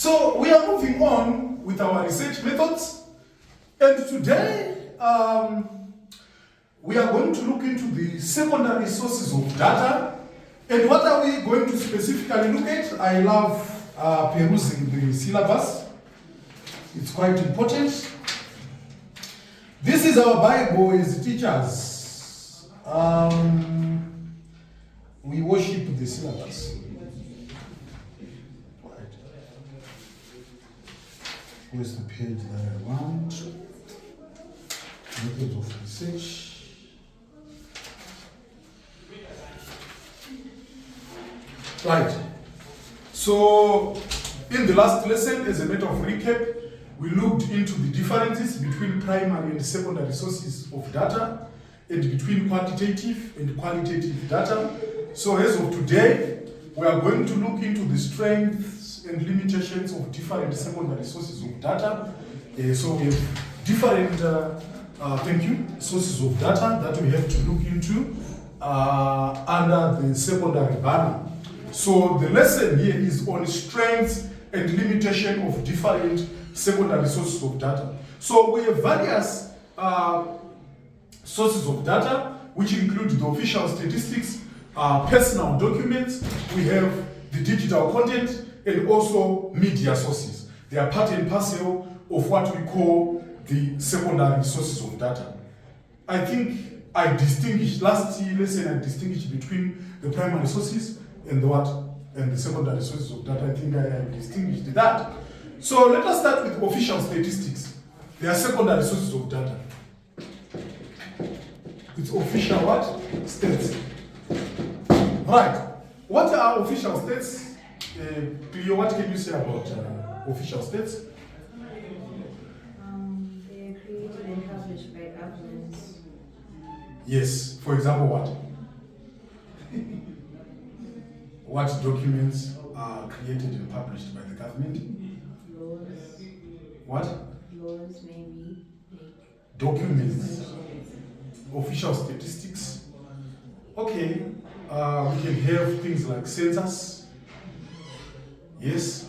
So we are moving on with our research methods, and today we are going to look into the secondary sources of data. And what are we going to specifically look at? I love perusing the syllabus. It's quite important. This is our Bible as teachers. We worship the syllabus. Right. Where's the page that I want? Methods of research. Right. So, in the last lesson, as a matter of recap, we looked into the differences between primary and secondary sources of data and between quantitative and qualitative data. So as of today, we are going to look into the strengths and limitations of different secondary sources of data. So we have different sources of data that we have to look into under the secondary banner. So the lesson here is on strengths and limitation of different secondary sources of data. So we have various sources of data, which include the official statistics, personal documents, we have the digital content, and also media sources. They are part and parcel of what we call the secondary sources of data. I think I distinguished, last lesson I distinguished between the primary sources and the secondary sources of data. I think I distinguished that. So let us start with official statistics. They are secondary sources of data. It's official what? Stats. Right. What are official stats? Cleo, what can you say about official stats? They are created and published by governments. Yes. For example, what? What documents are created and published by the government? Laws. What? Laws, maybe. Documents. Official statistics. Okay. We can have things like census. Yes.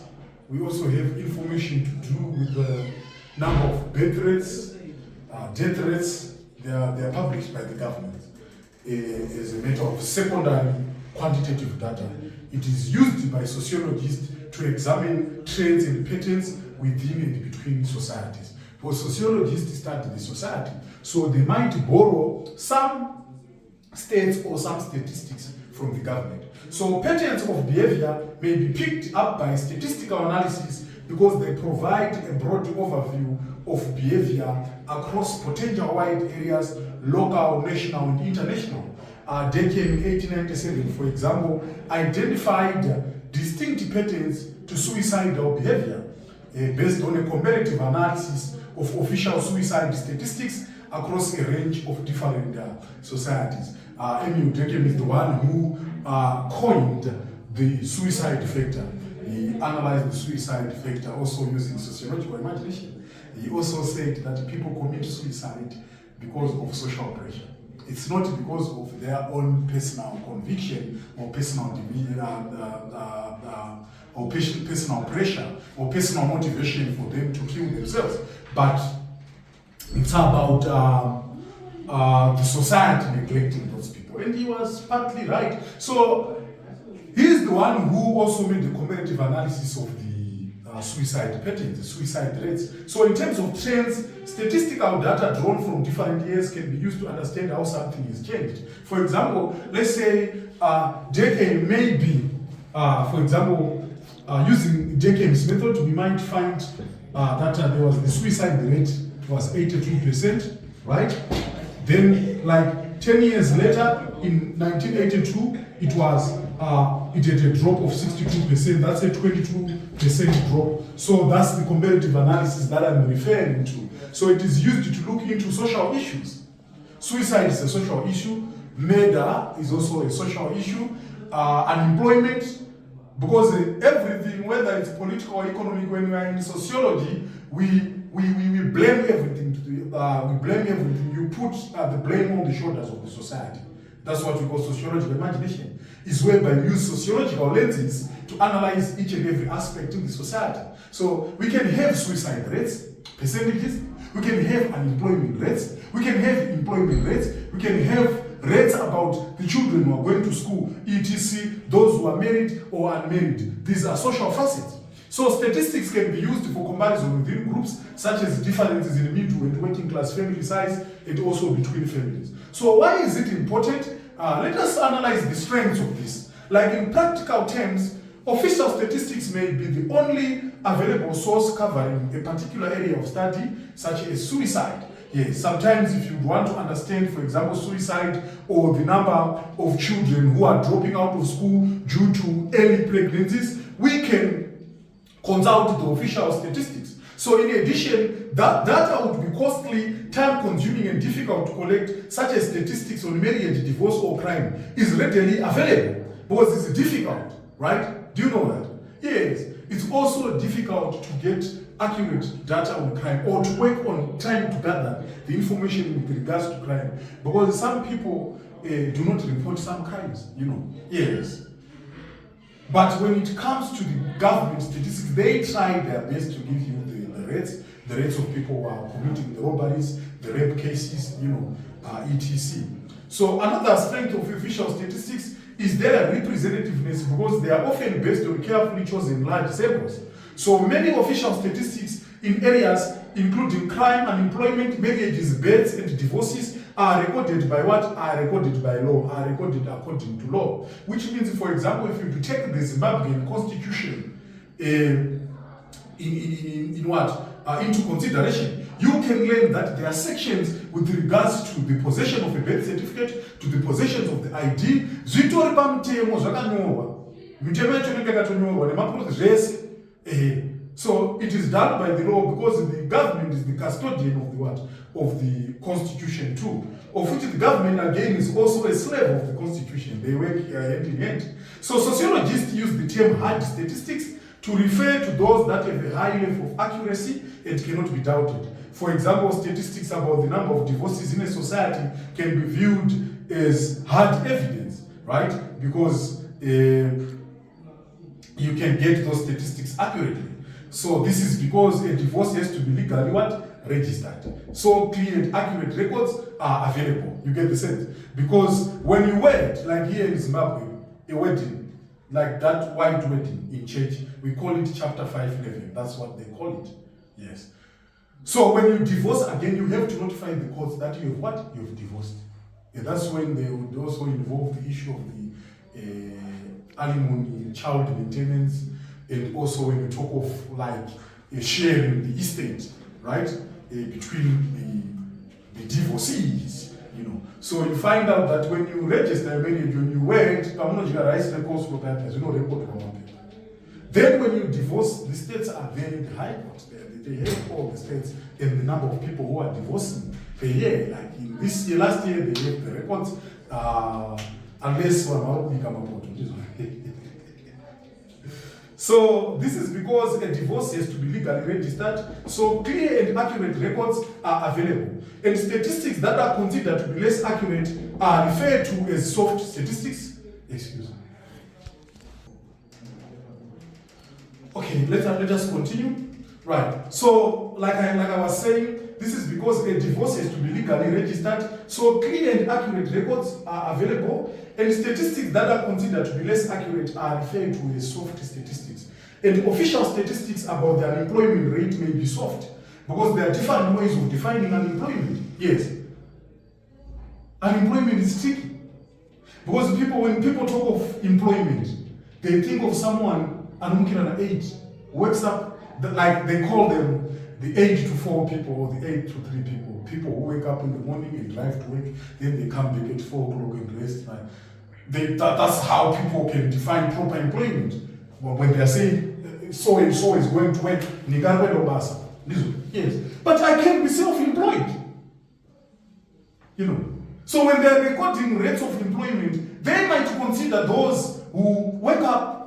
We also have information to do with the number of birth rates, death rates. They are published by the government as a matter of secondary quantitative data. It is used by sociologists to examine trends and patterns within and between societies. For sociologists study the society, so they might borrow some stats or some statistics from the government. So patterns of behavior may be picked up by statistical analysis because they provide a broad overview of behavior across potential wide areas, local, national, and international. Deakin in 1897, for example, identified distinct patterns to suicidal behavior based on a comparative analysis of official suicide statistics across a range of different societies. Emil Deakin is the one who coined the suicide factor. He analyzed the suicide factor also using sociological imagination. He also said that people commit suicide because of social pressure. It's not because of their own personal conviction or personal personal pressure or personal motivation for them to kill themselves, but it's about the society neglecting those people. And he was partly right. So he's the one who also made the comparative analysis of the suicide patterns, the suicide rates. So in terms of trends, statistical data drawn from different years can be used to understand how something has changed. For example, let's say decade may be, for example, using Deakin's method, we might find that there was the suicide rate was 82%, right? Then, like 10 years later, in 1982, it had a drop of 62%. That's a 22% drop. So that's the comparative analysis that I'm referring to. So it is used to look into social issues. Suicide is a social issue. Murder is also a social issue. Unemployment, because everything, whether it's political or economic, when we are in sociology, we blame everything. We blame everything. You put the blame on the shoulders of the society. That's what we call sociological imagination. Is whereby we use sociological lenses to analyze each and every aspect in the society. So we can have suicide rates, percentages, we can have unemployment rates, we can have employment rates, we can have rates about the children who are going to school, etc., those who are married or unmarried. These are social facets. So statistics can be used for comparison within groups, such as differences in middle and working class family size, and also between families. So why is it important? Let us analyze the strengths of this. Like in practical terms, official statistics may be the only available source covering a particular area of study, such as suicide. Yes, sometimes if you want to understand, for example, suicide or the number of children who are dropping out of school due to early pregnancies, we can consult the official statistics. So in addition, that data would be costly, time-consuming and difficult to collect, such as statistics on marriage, divorce or crime, is readily available because it's difficult, right? Do you know that? Yes. It's also difficult to get accurate data on crime or to work on trying to gather the information with regards to crime, because some people do not report some crimes, you know. Yes. But when it comes to the government statistics, they try their best to give you the rates of people who are committing the robberies, the rape cases, you know, etc. So another strength of official statistics is their representativeness, because they are often based on carefully chosen large samples. So many official statistics in areas including crime, unemployment, marriages, births, and divorces are recorded by what? Are recorded by law, are recorded according to law. Which means, for example, if you take the Zimbabwean constitution in what? Into consideration, you can learn that there are sections with regards to the possession of a birth certificate, to the possession of the ID, zvitori pamutemo zvakanyorwa. Mitemo yacho inenge yakatonyorwa nemaprocess zvese. So it is done by the law, because the government is the custodian of the what? Of the constitution too. Of which the government again is also a slave of the constitution. They work hand in hand. So sociologists use the term hard statistics to refer to those that have a high level of accuracy and cannot be doubted. For example, statistics about the number of divorces in a society can be viewed as hard evidence, right? Because you can get those statistics accurately. So this is because a divorce has to be legally what? Registered. So clear and accurate records are available. You get the sense? Because when you wed, like here in Zimbabwe, a wedding, like that white wedding in church, we call it chapter 511. That's what they call it. Yes. So when you divorce again, you have to notify the courts that you have what? You have divorced. And that's when they would also involve the issue of the alimony, child maintenance, and also when you talk of like sharing the estate, right, between the divorcees, you know. So you find out that when you register a marriage, when you wed, then when you divorce, the states are there in the high court. They have all the states and the number of people who are divorcing per year. Like in this year, last year, they have the records, unless one will become a court. So this is because a divorce has to be legally registered. So clear and accurate records are available. And statistics that are considered to be less accurate are referred to as soft statistics. Excuse me. Okay, let us continue. Right. So like I was saying, this is because a divorce has to be legally registered. So clear and accurate records are available, and statistics that are considered to be less accurate are referred to as soft statistics. And official statistics about the unemployment rate may be soft, because there are different ways of defining unemployment. Yes. Unemployment is tricky. Because when people talk of employment, they think of someone an age, wakes up, like they call them the 8 to 4 people or the 8 to 3 people. People who wake up in the morning and drive to work, then they come back at 4 o'clock and rest. That's how people can define proper employment. When they are saying so and so is going to work, yes. But I can be self-employed. You know. So when they are recording rates of employment, they might consider those who wake up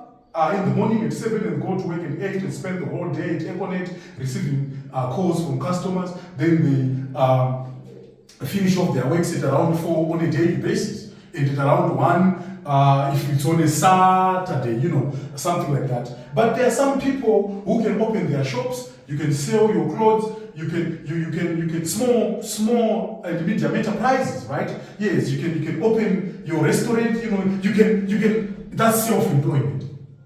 in the morning at 7 and go to work at 8 and spend the whole day at Econet receiving calls from customers. Then they finish off their works at around 4 on a daily basis. and at around 1, if it's on a Saturday, something like that. But there are some people who can open their shops, you can sell your clothes, you can small and medium enterprises, right? Yes, you can open your restaurant, you can that's self-employment.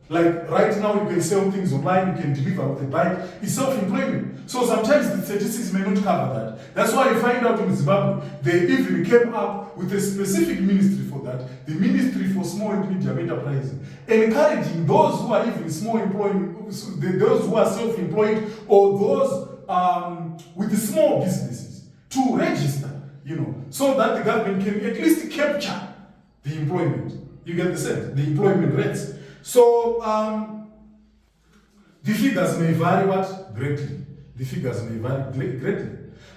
Like right now, you can sell things online, you can deliver with a bike. It's self-employment. So sometimes the statistics may not cover that. That's why you find out in Zimbabwe, they even came up with a specific ministry for that, the Ministry for Small and Medium Enterprises, encouraging those who are even small employment, those who are self-employed, or those with the small businesses to register, so that the government can at least capture the employment. You get the sense? The employment rates. So the figures may vary greatly. The figures may vary greatly.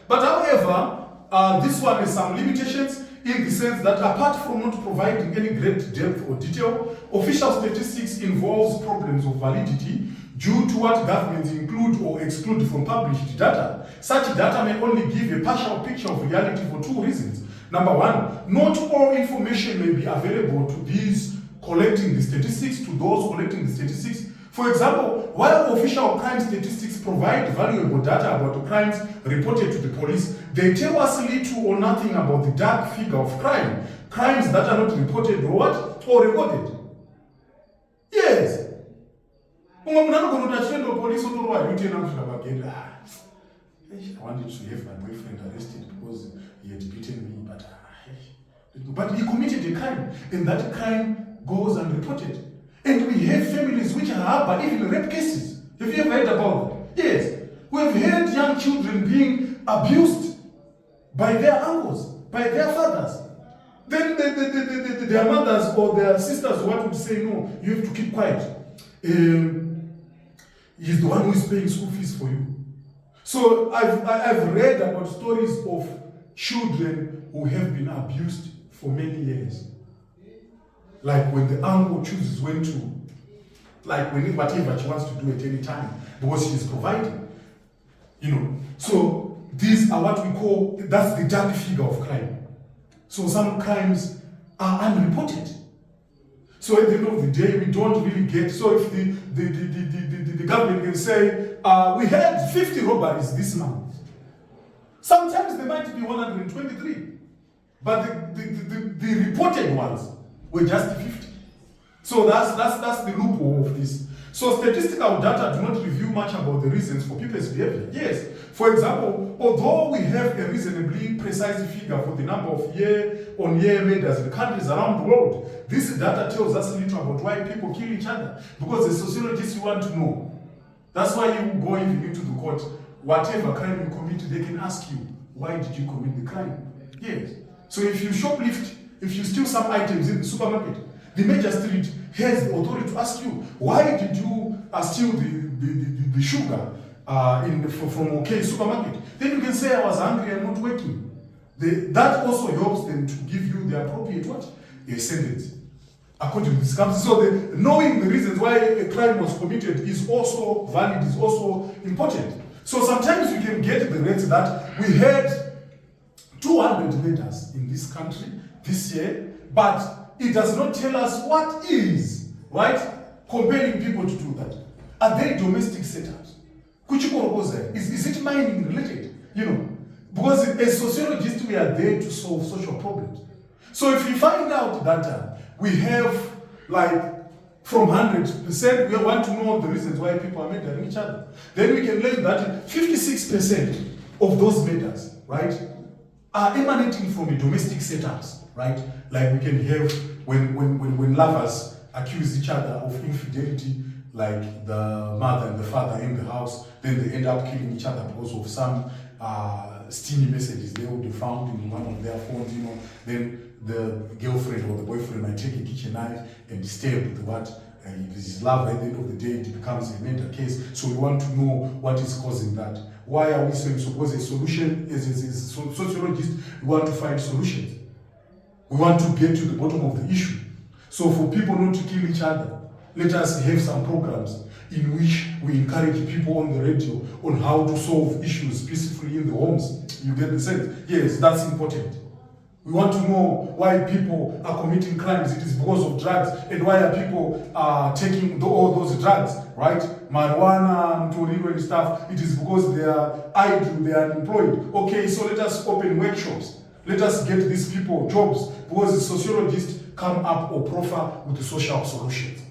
But however, this one has some limitations in the sense that apart from not providing any great depth or detail, official statistics involves problems of validity due to what governments include or exclude from published data. Such data may only give a partial picture of reality for 2 reasons. Number 1, not all information may be available to these collecting the statistics, to those collecting the statistics. For example, while official crime statistics provide valuable data about the crimes reported to the police, they tell us little or nothing about the dark figure of crimes that are not reported or recorded. Yes. I wanted to have my boyfriend arrested because he had beaten me, but he committed a crime, and that crime goes unreported. And we have families which harbor even rape cases. Have you ever heard about that? Yes. We have heard young children being abused by their uncles, by their fathers. Then their mothers or their sisters would say, no, you have to keep quiet. He's the one who is paying school fees for you. So I've read about stories of children who have been abused for many years. Like when the uncle chooses when to, whatever she wants to do at any time, because she is providing. So these are what we call, that's the dark figure of crime. So some crimes are unreported. So at the end of the day, we don't really get, so if the government can say, we had 50 robberies this month. Sometimes there might be 123. But the reported ones were just 50. So that's the loophole of this. So statistical data do not reveal much about the reasons for people's behavior. Yes. For example, although we have a reasonably precise figure for the number of year-on-year murders in countries around the world, this data tells us little about why people kill each other. Because as sociologists, you want to know. That's why you go even into the court. Whatever crime you commit, they can ask you, why did you commit the crime? Yes. So if you shoplift, if you steal some items in the supermarket, the magistrate has the authority to ask you, why did you steal the sugar from OK supermarket? Then you can say, I was hungry, I'm not working. That also helps them to give you the appropriate a sentence. According to this country. So knowing the reasons why a crime was committed is also valid, is also important. So sometimes we can get the rates that we had 200 murders in this country this year, but it does not tell us what is, right, compelling people to do that. Are they domestic setups? Is it mining related? Because as sociologists, we are there to solve social problems. So if we find out that we have, from 100%, we want to know the reasons why people are murdering each other, then we can learn that 56% of those murders, right, are emanating from the domestic setups, right? Like we can have when lovers accuse each other of infidelity, like the mother and the father in the house, then they end up killing each other because of some steamy messages they would have found in one of their phones, then the girlfriend or the boyfriend might take a kitchen knife and stab his lover. At the end of the day, it becomes a murder case. So we want to know what is causing that. Why are we saying so? Because a solution, as sociologists, we want to find solutions. We want to get to the bottom of the issue. So for people not to kill each other, let us have some programs in which we encourage people on the radio on how to solve issues peacefully in the homes. You get the sense? Yes, that's important. We want to know why people are committing crimes. It is because of drugs. And why are people taking all those drugs, right? Marijuana, Mtoriro and stuff. It is because they are idle, they are unemployed. Okay, so let us open workshops. Let us get these people jobs, because the sociologists come up or proffer with the social solutions.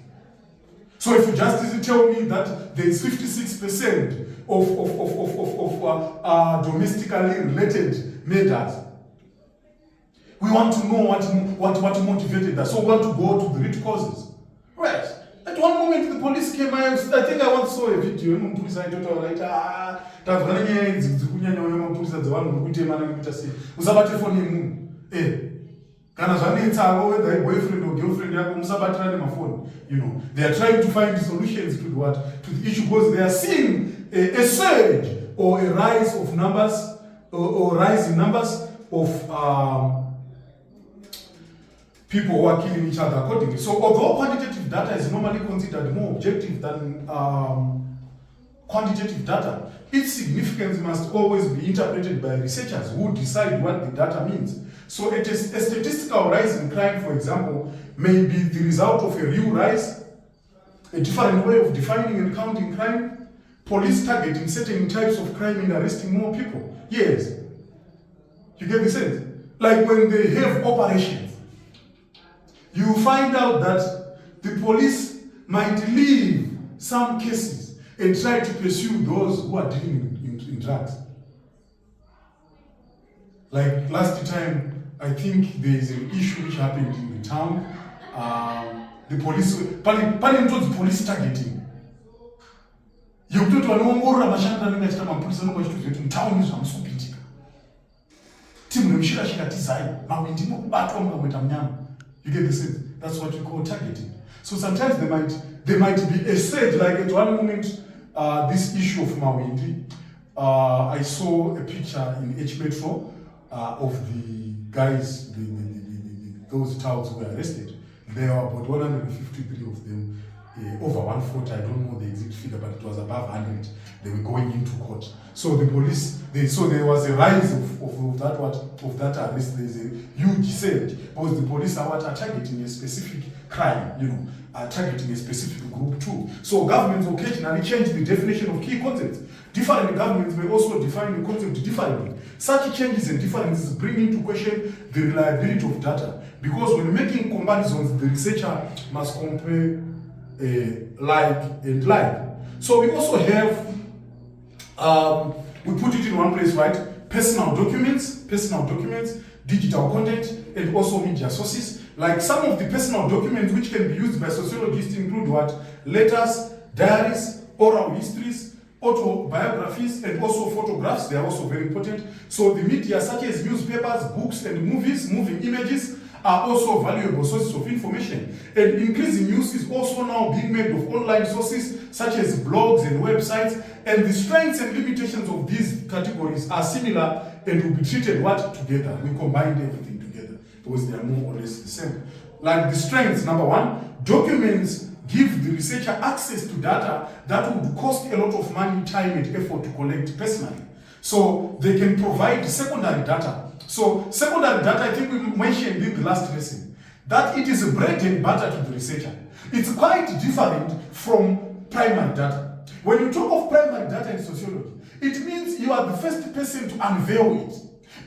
So if you just tell me that there is 56% of domestically related murders, we want to know what motivated that. So we want to go to the root causes. Right. At one moment the police came, I think I once saw a video, police I don't know, right? Usabate phone yemu. Kana zvanetsa whether boyfriend or girlfriend yako musabatirane mafoni. You know, they are trying to find solutions to what? To the issue, because they are seeing a surge or a rise of numbers or rise in numbers of people who are killing each other accordingly. So although quantitative data is normally considered more objective than quantitative data, its significance must always be interpreted by researchers who decide what the data means. So a statistical rise in crime, for example, may be the result of a real rise, a different way of defining and counting crime, police targeting certain types of crime and arresting more people. Yes. You get the sense? Like when they have operations, you find out that the police might leave some cases and try to pursue those who are dealing in drugs. Like last time, I think there is an issue which happened in the town. The police, the police targeting. You go to an ongora mashanda nanga chita mapolisi no kwachito zvetu town is amusupitika. Timu nemshira shika tizai, mawindi mukubatwa mukamweta mnyama. You get the sense? That's what we call targeting. So sometimes there might be a surge, like at one moment, this issue of Mawindi, I saw a picture in H Metro of the guys, those touts who were arrested. There were about 153 of them, over 140, I don't know the exact figure, but it was above 100. They were going into court. So the police, so there was a rise of that arrest. There's a huge surge because the police are targeting a specific crime, you know, are targeting a specific group too. So governments occasionally change the definition of key concepts. Different governments may also define the concept differently. Such changes and differences bring into question the reliability of data, because when making comparisons, the researcher must compare like and like. So we also have, we put it in one place, right? Personal documents, digital content, and also media sources. Like some of the personal documents which can be used by sociologists include what? Letters, diaries, oral histories, autobiographies, and also photographs. They are also very important. So the media such as newspapers, books, and movies, moving images, are also valuable sources of information. And increasing use is also now being made of online sources such as blogs and websites, and the strengths and limitations of these categories are similar and will be treated together. We combined everything together because they are more or less the same. Like the strengths, number one, documents give the researcher access to data that would cost a lot of money, time, and effort to collect personally. So they can provide secondary data. So secondary data, I think we mentioned in the last lesson, that it is a bread and butter to the researcher. It's quite different from primary data. When you talk of primary data in sociology, it means you are the first person to unveil it.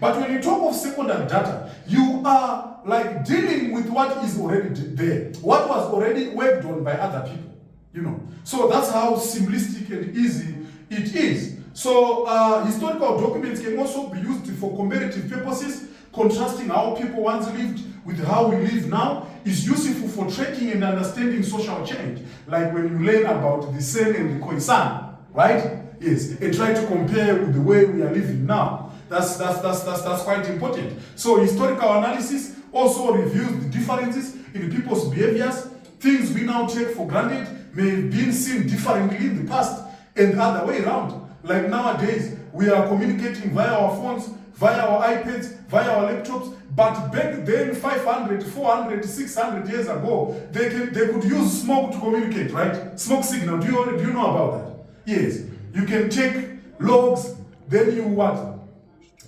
But when you talk of secondary data, you are like dealing with what is already there, what was already worked on by other people, you know. So that's how simplistic and easy it is. So historical documents can also be used for comparative purposes, contrasting how people once lived with how we live now is useful for tracking and understanding social change. Like when you learn about the Sen and the Khoisan, right? Yes, and try to compare with the way we are living now. That's quite important. So historical analysis also reveals the differences in people's behaviors. Things we now take for granted may have been seen differently in the past and the other way around. Like nowadays, we are communicating via our phones, via our iPads, via our laptops, but back then, 500, 400, 600 years ago, they could use smoke to communicate, right? Smoke signal, do you know about that? Yes, you can take logs, then you what?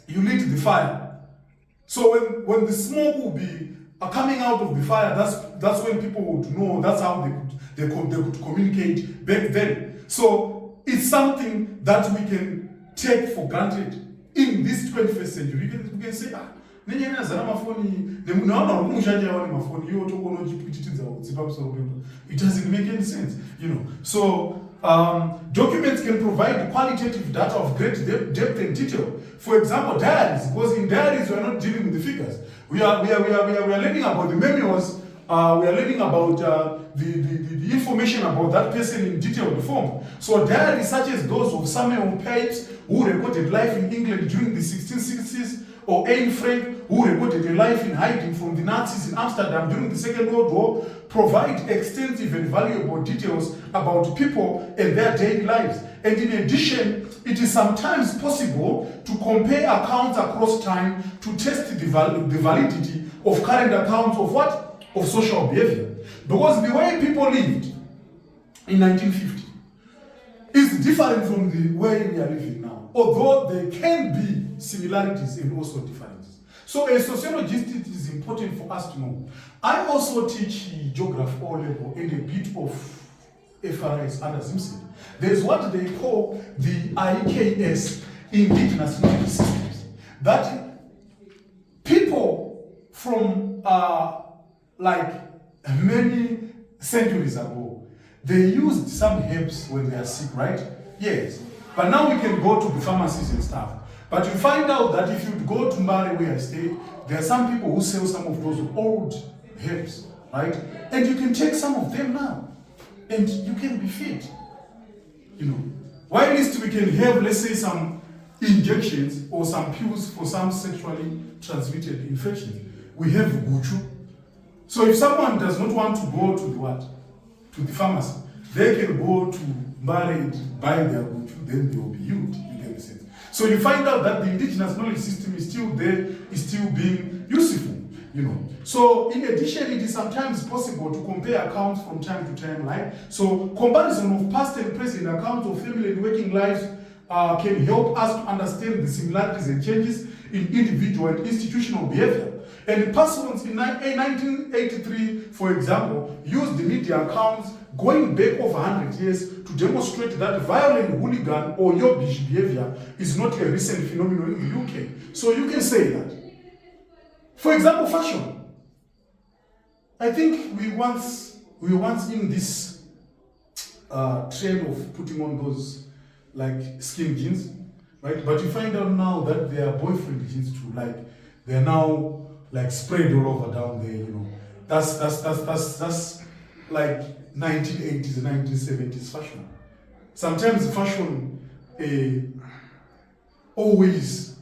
You lit the fire. So when the smoke will be coming out of the fire, that's when people would know. That's how they could communicate back then. So it's something that we can take for granted in this 21st century. We can say, nenyanya zana mafoni nemunaona umushanja wale mafoni yo tokono chipititidza utsipa musoro pemba. It doesn't make any sense, you know. So documents can provide qualitative data of great depth and detail. For example, diaries, because in diaries we are not dealing with the figures. We are learning about the memoirs. We are learning about the information about that person in detailed form. So diaries such as those of Samuel Pepys, who recorded life in England during the 1660s, or Anne Frank, who recorded a life in hiding from the Nazis in Amsterdam during the Second World War, provide extensive and valuable details about people and their daily lives. And in addition, it is sometimes possible to compare accounts across time to test the validity of current accounts of what? Of social behavior. Because the way people lived in 1950 is different from the way we are living now. Although there can be similarities and also differences. So as sociologists, it is important for us to know. I also teach geography O level and a bit of FRS under Simpson. There's what they call the IKS, indigenous knowledge systems. That people from like many centuries ago, they used some herbs when they are sick, right? Yes. But now we can go to the pharmacies and stuff. But you find out that if you go to Mbale where I stay, there are some people who sell some of those old herbs, right? And you can take some of them now, and you can be fit. You know, why at least we can have, let's say, some injections or some pills for some sexually transmitted infections. We have Guchu. So if someone does not want to go to the what? To the pharmacy, they can go to Mbale and buy their Guchu, then they will be healed. You get the sense. So you find out that the indigenous knowledge system is still there, is still being useful, you know. So in addition, it is sometimes possible to compare accounts from time to time, right? So comparison of past and present accounts of family and working lives can help us to understand the similarities and changes in individual and institutional behavior. And persons in 1983, for example, used the media accounts going back over 100 years to demonstrate that violent hooligan or yobbish behavior is not a recent phenomenon in the UK. So you can say that. For example, fashion. I think we once in this trend of putting on those like skin jeans, right? But you find out now that they are boyfriend jeans too. Like they're now like sprayed all over down there. You know, that's like 1980s and 1970s fashion. Sometimes fashion always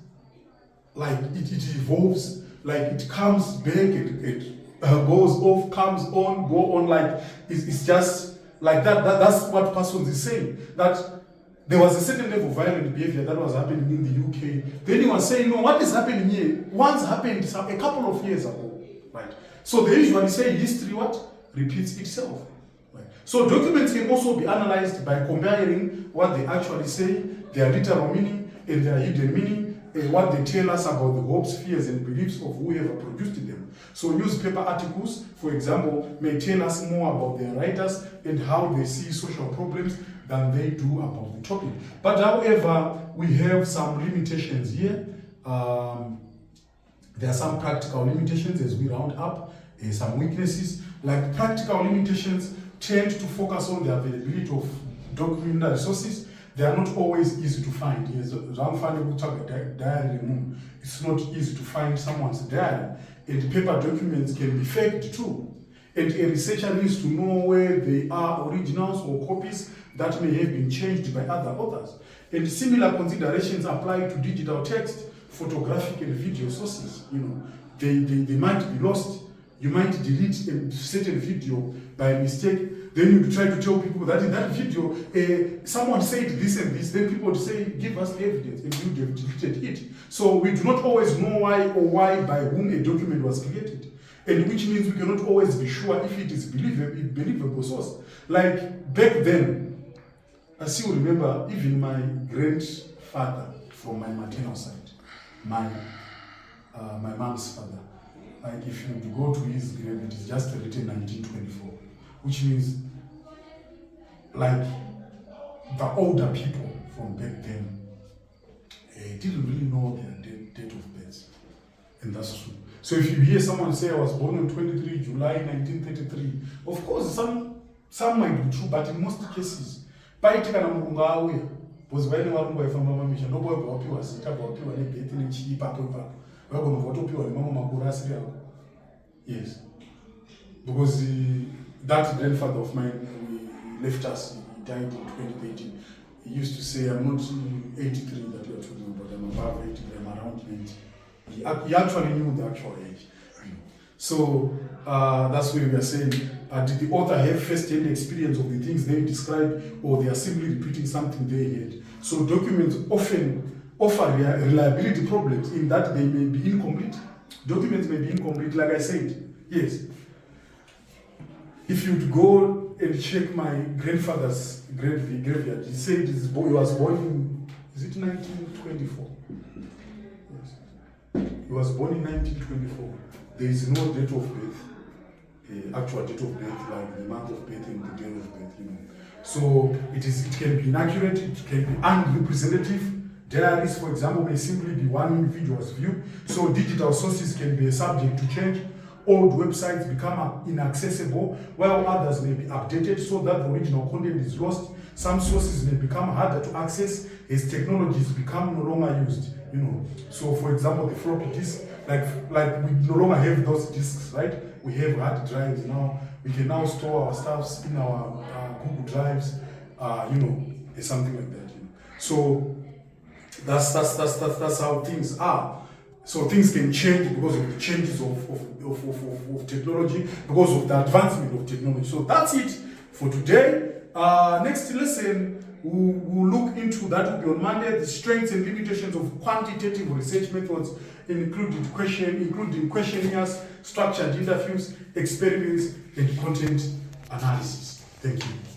like it evolves. Like it comes back, it goes off, comes on, go on. Like it's just like that. That's what Parsons is saying. That there was a certain level of violent behavior that was happening in the UK. Then he was saying, no, what is happening here once happened a couple of years ago, right? So they usually say history what repeats itself. Right? So documents can also be analyzed by comparing what they actually say, their literal meaning and their hidden meaning, what they tell us about the hopes, fears, and beliefs of whoever produced them. So newspaper articles, for example, may tell us more about their writers and how they see social problems than they do about the topic. But however, we have some limitations here. There are some practical limitations as we round up, some weaknesses. Like practical limitations tend to focus on the availability of documentary resources. They are not always easy to find. Yes, it's not easy to find someone's diary. And paper documents can be faked too. And a researcher needs to know where they are originals or copies that may have been changed by other authors. And similar considerations apply to digital text, photographic and video sources. You know, they might be lost. You might delete a certain video by mistake. Then you try to tell people that in that video, someone said this and this. Then people would say, give us the evidence, and you have deleted it. So we do not always know why by whom a document was created. And which means we cannot always be sure if it is believable source. Like back then, I still remember even my grandfather from my maternal side, my my mom's father. Like if you go to his grave, it is just written 1924, which means like the older people from back then didn't really know their date of birth, and that's true. So if you hear someone say I was born on 23 July 1933, of course some might be true, but in most cases, paiti kana mulungu auya, because vaine varungu vaifamba mamisha ndobwabva wapiwa zita wapiwa nebirth nechii ipapo ipapo, vagona vatopiwa nemamwe makuru asiri ako. Yes, because that grandfather of mine left us. He died in 2013. He used to say, I'm not 83 that you're talking about, I'm above 80, I'm around 90. He actually knew the actual age. So that's where we are saying, did the author have first-hand experience of the things they describe, or they are simply repeating something they heard? So documents often offer reliability problems in that they may be incomplete. Documents may be incomplete, like I said. Yes. If you'd go and check my grandfather's graveyard, he said he was born in, is it 1924? Yes. He was born in 1924. There is no date of birth, actual date of birth, like the month of birth and the day of birth, you know. So it can be inaccurate, it can be unrepresentative. Diaries, for example, may simply be one individual's view. So digital sources can be subject to change. Old websites become inaccessible, while others may be updated so that the original content is lost. Some sources may become harder to access as technologies become no longer used. You know, so for example, the floppy disk, like we no longer have those disks, right? We have hard drives now. We can now store our stuffs in our Google drives, you know, something like that. You know? So that's how things are. So things can change because of the changes of technology, because of the advancement of technology. So that's it for today. Next lesson, we'll look into, that will be on Monday, the strengths and limitations of quantitative research methods, including questionnaires, structured interviews, experiments, and content analysis. Thank you.